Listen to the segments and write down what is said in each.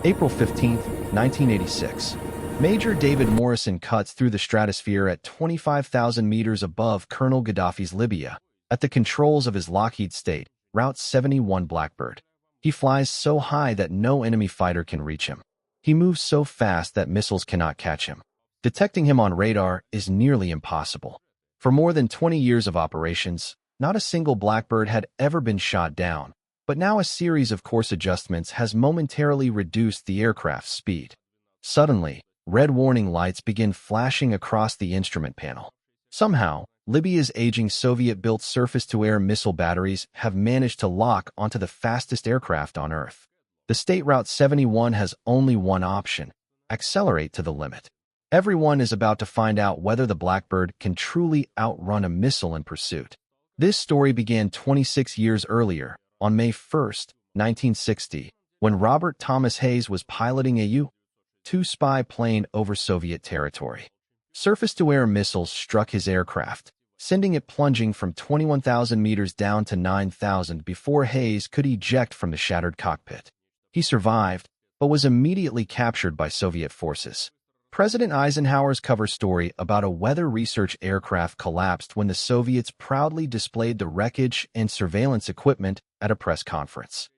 April 15, 1986. Major David Morrison cuts through the stratosphere at 25,000 meters above Colonel Gaddafi's Libya, at the controls of his Lockheed State, Route 71 Blackbird. He flies so high that no enemy fighter can reach him. He moves so fast that missiles cannot catch him. Detecting him on radar is nearly impossible. For more than 20 years of operations, not a single Blackbird had ever been shot down, but now a series of course adjustments has momentarily reduced the aircraft's speed. Suddenly, red warning lights begin flashing across the instrument panel. Somehow, Libya's aging Soviet-built surface-to-air missile batteries have managed to lock onto the fastest aircraft on Earth. The State Route 71 has only one option: accelerate to the limit. Everyone is about to find out whether the Blackbird can truly outrun a missile in pursuit. This story began 26 years earlier, on May 1, 1960, when Robert Thomas Hayes was piloting a U-2 spy plane over Soviet territory. Surface-to-air missiles struck his aircraft, sending it plunging from 21,000 meters down to 9,000 before Hayes could eject from the shattered cockpit. He survived, but was immediately captured by Soviet forces. President Eisenhower's cover story about a weather research aircraft collapsed when the Soviets proudly displayed the wreckage and surveillance equipment at a press conference.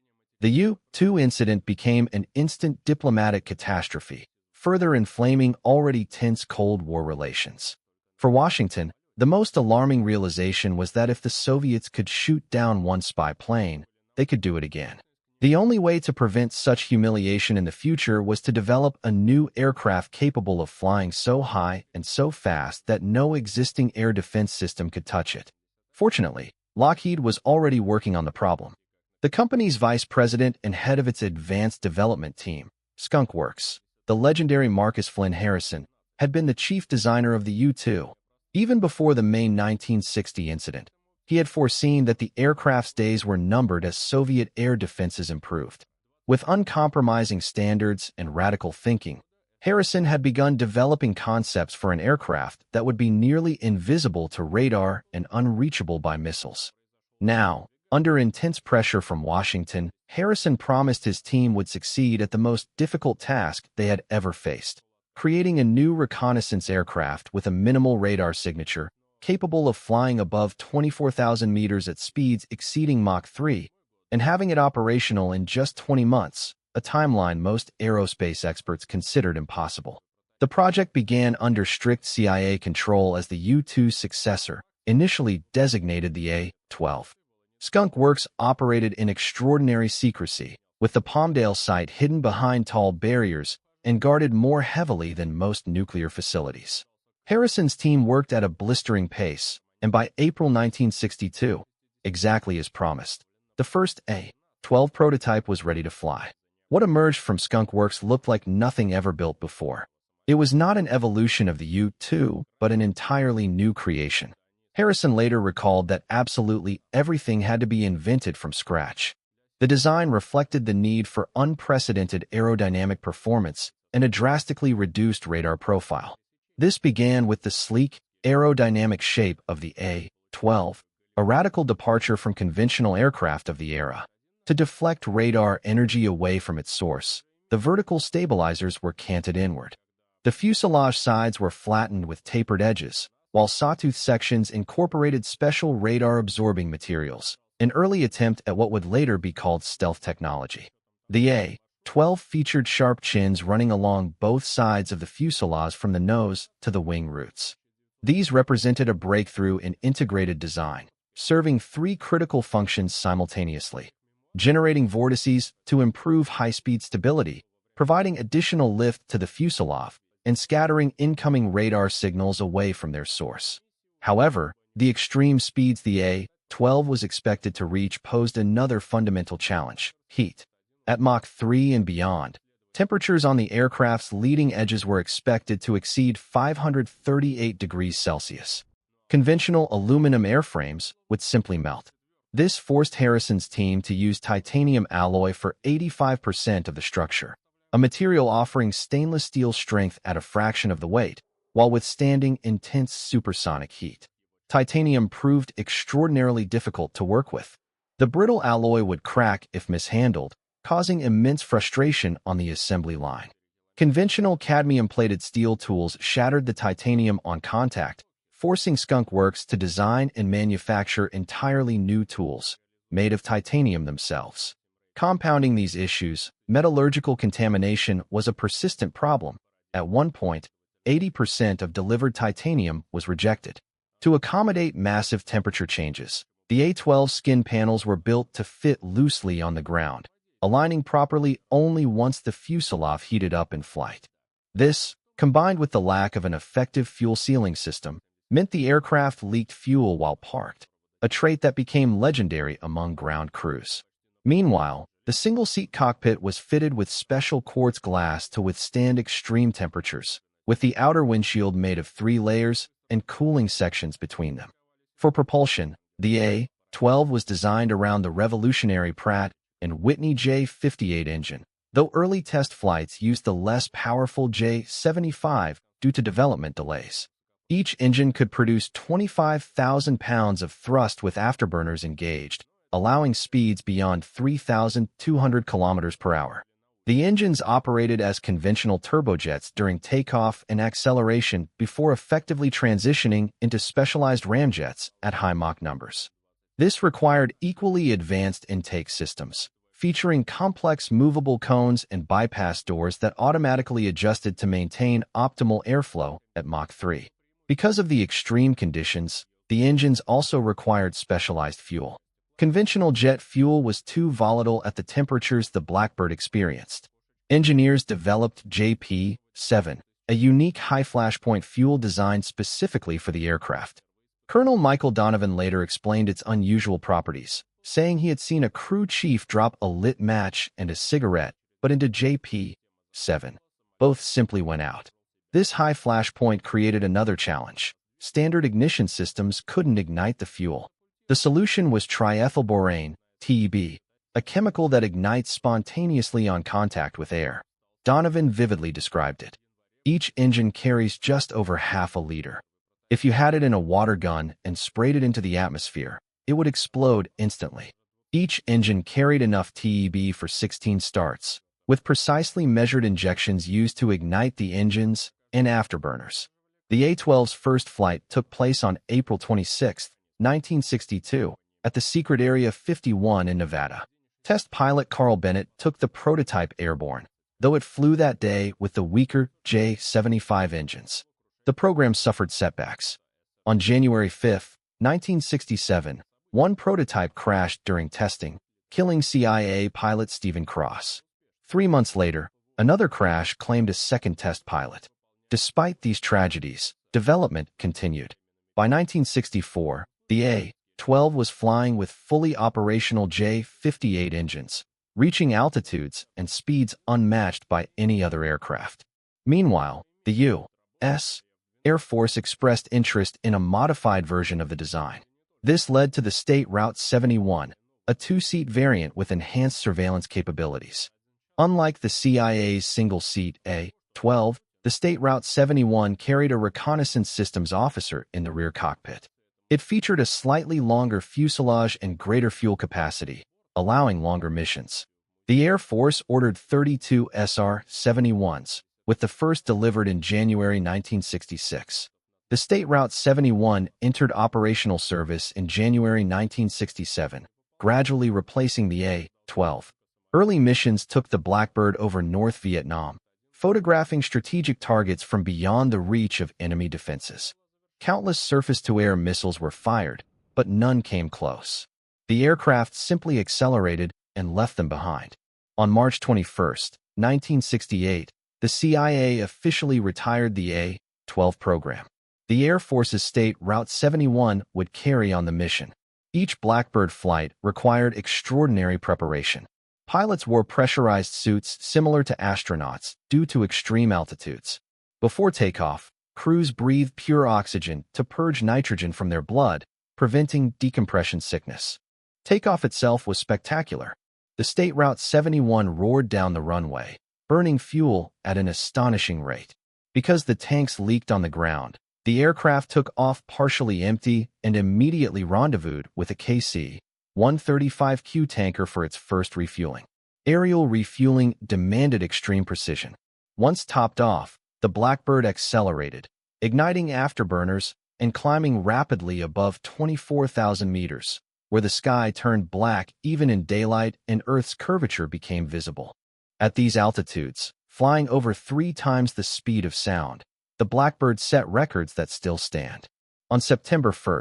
The U-2 incident became an instant diplomatic catastrophe, further inflaming already tense Cold War relations. For Washington, the most alarming realization was that if the Soviets could shoot down one spy plane, they could do it again. The only way to prevent such humiliation in the future was to develop a new aircraft capable of flying so high and so fast that no existing air defense system could touch it. Fortunately, Lockheed was already working on the problem. The company's vice president and head of its advanced development team, Skunk Works, the legendary Marcus Flynn Harrison, had been the chief designer of the U-2. Even before the May 1960 incident, he had foreseen that the aircraft's days were numbered as Soviet air defenses improved. With uncompromising standards and radical thinking, Harrison had begun developing concepts for an aircraft that would be nearly invisible to radar and unreachable by missiles. Now, under intense pressure from Washington, Harrison promised his team would succeed at the most difficult task they had ever faced: creating a new reconnaissance aircraft with a minimal radar signature, capable of flying above 24,000 meters at speeds exceeding Mach 3, and having it operational in just 20 months, a timeline most aerospace experts considered impossible. The project began under strict CIA control as the U-2's successor, initially designated the A-12. Skunk Works operated in extraordinary secrecy, with the Palmdale site hidden behind tall barriers and guarded more heavily than most nuclear facilities. Harrison's team worked at a blistering pace, and by April 1962, exactly as promised, the first A-12 prototype was ready to fly. What emerged from Skunk Works looked like nothing ever built before. It was not an evolution of the U-2, but an entirely new creation. Harrison later recalled that absolutely everything had to be invented from scratch. The design reflected the need for unprecedented aerodynamic performance and a drastically reduced radar profile. This began with the sleek, aerodynamic shape of the A-12, a radical departure from conventional aircraft of the era. To deflect radar energy away from its source, the vertical stabilizers were canted inward. The fuselage sides were flattened with tapered edges, while sawtooth sections incorporated special radar-absorbing materials, an early attempt at what would later be called stealth technology. The A-12 featured sharp chins running along both sides of the fuselage from the nose to the wing roots. These represented a breakthrough in integrated design, serving three critical functions simultaneously: generating vortices to improve high-speed stability, providing additional lift to the fuselage, and scattering incoming radar signals away from their source. However, the extreme speeds the A-12 was expected to reach posed another fundamental challenge: heat. At Mach 3 and beyond, temperatures on the aircraft's leading edges were expected to exceed 538 degrees Celsius. Conventional aluminum airframes would simply melt. This forced Harrison's team to use titanium alloy for 85% of the structure, a material offering stainless steel strength at a fraction of the weight, while withstanding intense supersonic heat. Titanium proved extraordinarily difficult to work with. The brittle alloy would crack if mishandled, causing immense frustration on the assembly line. Conventional cadmium-plated steel tools shattered the titanium on contact, forcing Skunk Works to design and manufacture entirely new tools, made of titanium themselves. Compounding these issues, metallurgical contamination was a persistent problem. At one point, 80% of delivered titanium was rejected. To accommodate massive temperature changes, the A-12 skin panels were built to fit loosely on the ground, aligning properly only once the fuselage heated up in flight. This, combined with the lack of an effective fuel sealing system, meant the aircraft leaked fuel while parked, a trait that became legendary among ground crews. Meanwhile, the single-seat cockpit was fitted with special quartz glass to withstand extreme temperatures, with the outer windshield made of 3 layers and cooling sections between them. For propulsion, the A-12 was designed around the revolutionary Pratt and Whitney J58 engine, though early test flights used the less powerful J75 due to development delays. Each engine could produce 25,000 pounds of thrust with afterburners engaged, allowing speeds beyond 3,200 kilometers per hour. The engines operated as conventional turbojets during takeoff and acceleration before effectively transitioning into specialized ramjets at high Mach numbers. This required equally advanced intake systems, featuring complex movable cones and bypass doors that automatically adjusted to maintain optimal airflow at Mach 3. Because of the extreme conditions, the engines also required specialized fuel. Conventional jet fuel was too volatile at the temperatures the Blackbird experienced. Engineers developed JP-7, a unique high-flashpoint fuel designed specifically for the aircraft. Colonel Michael Donovan later explained its unusual properties, saying he had seen a crew chief drop a lit match and a cigarette, but into JP-7. Both simply went out. This high flashpoint created another challenge. Standard ignition systems couldn't ignite the fuel. The solution was triethylborane, TEB, a chemical that ignites spontaneously on contact with air. Donovan vividly described it. Each engine carries just over half a liter. If you had it in a water gun and sprayed it into the atmosphere, it would explode instantly. Each engine carried enough TEB for 16 starts, with precisely measured injections used to ignite the engines and afterburners. The A-12's first flight took place on April 26, 1962, at the secret Area 51 in Nevada. Test pilot Carl Bennett took the prototype airborne, though it flew that day with the weaker J-75 engines. The program suffered setbacks. On January 5, 1967, one prototype crashed during testing, killing CIA pilot Stephen Cross. 3 months later, another crash claimed a second test pilot. Despite these tragedies, development continued. By 1964, the A-12 was flying with fully operational J-58 engines, reaching altitudes and speeds unmatched by any other aircraft. Meanwhile, the U.S. Air Force expressed interest in a modified version of the design. This led to the State Route 71, a 2-seat variant with enhanced surveillance capabilities. Unlike the CIA's single-seat A-12, the State Route 71 carried a reconnaissance systems officer in the rear cockpit. It featured a slightly longer fuselage and greater fuel capacity, allowing longer missions. The Air Force ordered 32 SR-71s, with the first delivered in January 1966. The State Route 71 entered operational service in January 1967, gradually replacing the A-12. Early missions took the Blackbird over North Vietnam, photographing strategic targets from beyond the reach of enemy defenses. Countless surface-to-air missiles were fired, but none came close. The aircraft simply accelerated and left them behind. On March 21, 1968, the CIA officially retired the A-12 program. The Air Force's State Route 71 would carry on the mission. Each Blackbird flight required extraordinary preparation. Pilots wore pressurized suits similar to astronauts due to extreme altitudes. Before takeoff, crews breathed pure oxygen to purge nitrogen from their blood, preventing decompression sickness. Takeoff itself was spectacular. The State Route 71 roared down the runway, burning fuel at an astonishing rate. Because the tanks leaked on the ground, the aircraft took off partially empty and immediately rendezvoused with a KC-135Q tanker for its first refueling. Aerial refueling demanded extreme precision. Once topped off, the Blackbird accelerated, igniting afterburners and climbing rapidly above 24,000 meters, where the sky turned black even in daylight and Earth's curvature became visible. At these altitudes, flying over 3 times the speed of sound, the Blackbird set records that still stand. On September 1,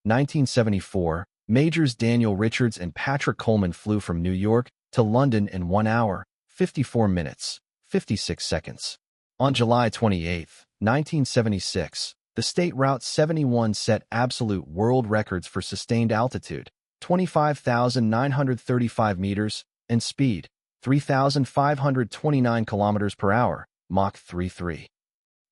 1974, Majors Daniel Richards and Patrick Coleman flew from New York to London in 1 hour, 54 minutes, 56 seconds. On July 28, 1976, the state Route 71 set absolute world records for sustained altitude, 25,935 meters, and speed, 3,529 kilometers per hour, Mach 3.3.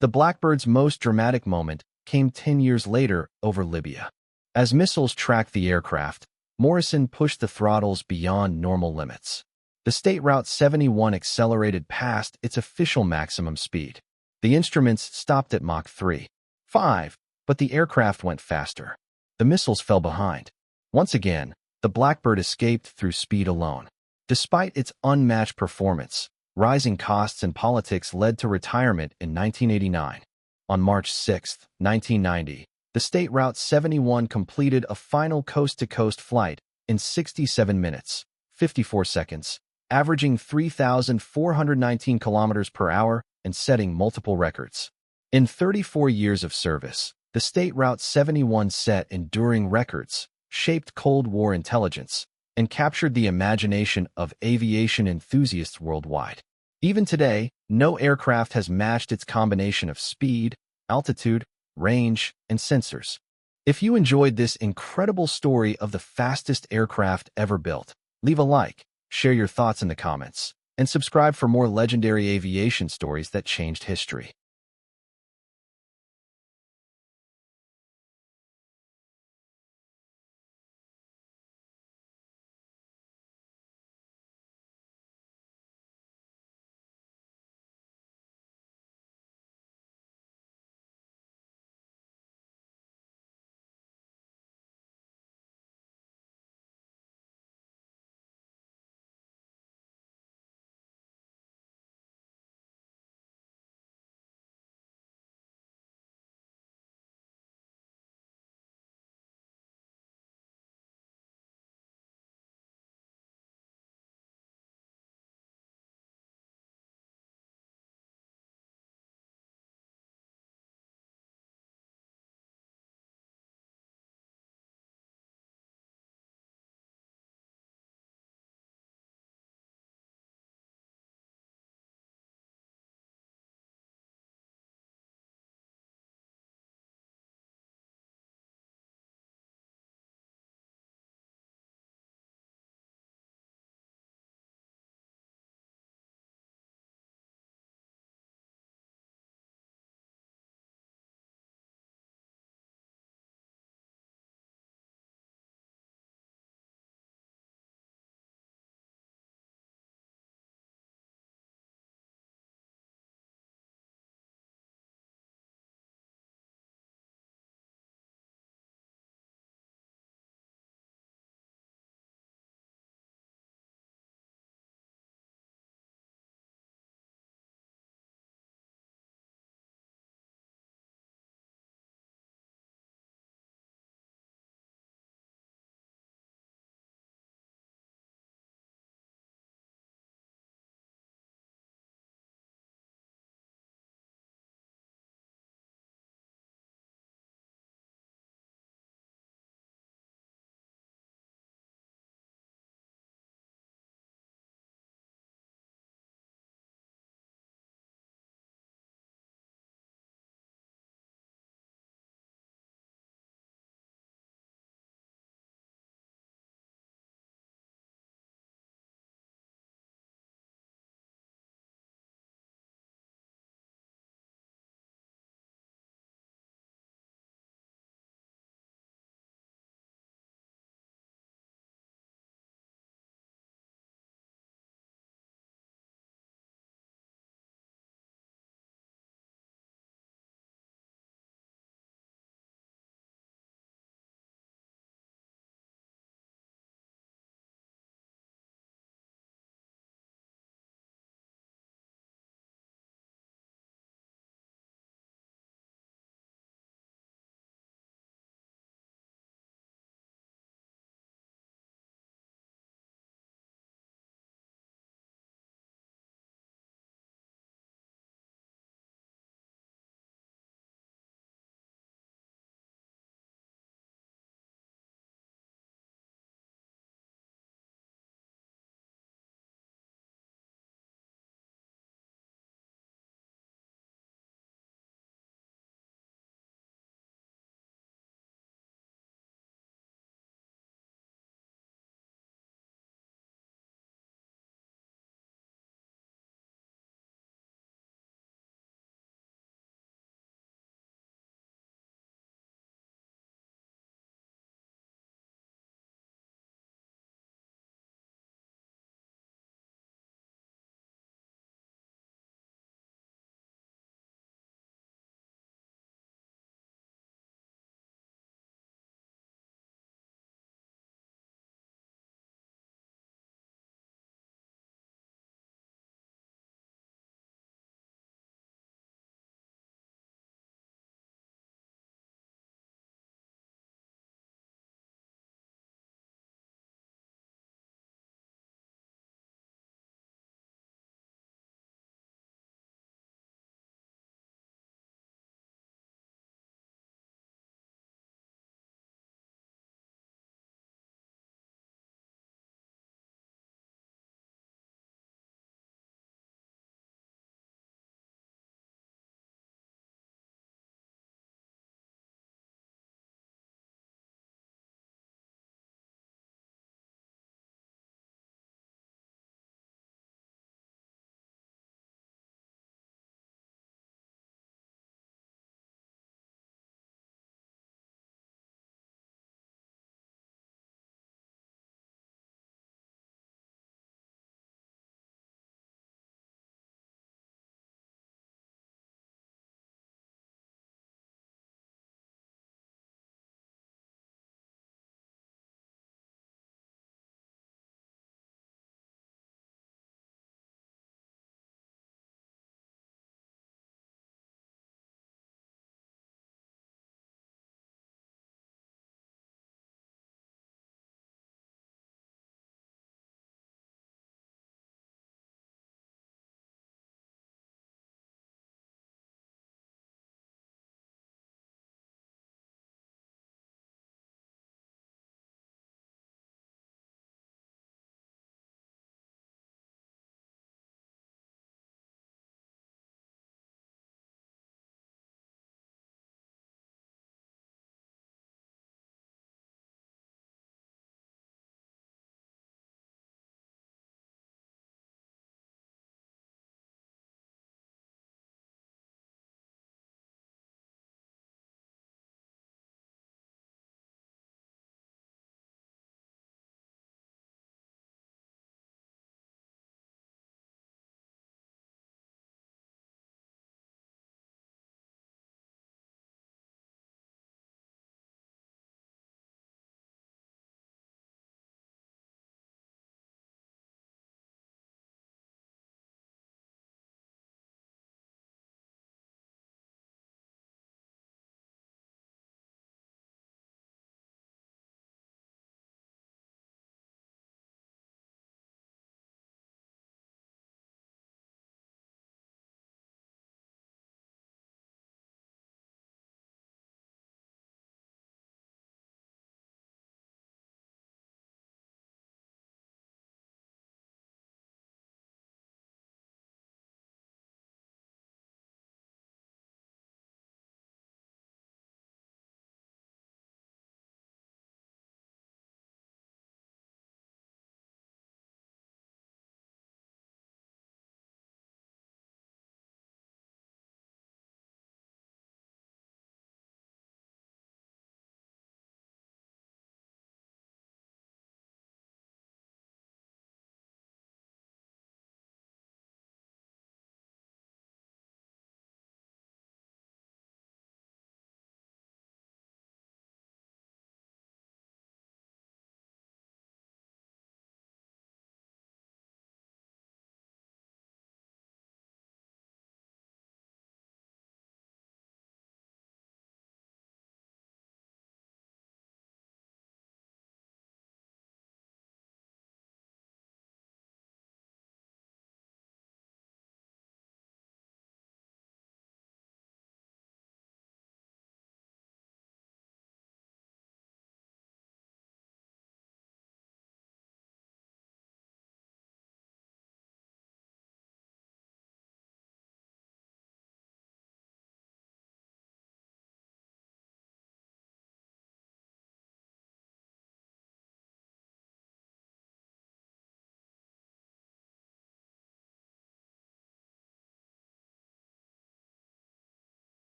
The Blackbird's most dramatic moment came 10 years later over Libya. As missiles tracked the aircraft, Morrison pushed the throttles beyond normal limits. The state Route 71 accelerated past its official maximum speed. The instruments stopped at Mach 3.5, but the aircraft went faster. The missiles fell behind. Once again, the Blackbird escaped through speed alone. Despite its unmatched performance, rising costs and politics led to retirement in 1989. On March 6, 1990, the state Route 71 completed a final coast-to-coast flight in 67 minutes, 54 seconds, averaging 3,419 kilometers per hour and setting multiple records. In 34 years of service, the state Route 71 set enduring records, shaped Cold War intelligence, and captured the imagination of aviation enthusiasts worldwide. Even today, no aircraft has matched its combination of speed, altitude, range, and sensors. If you enjoyed this incredible story of the fastest aircraft ever built, leave a like, share your thoughts in the comments, and subscribe for more legendary aviation stories that changed history.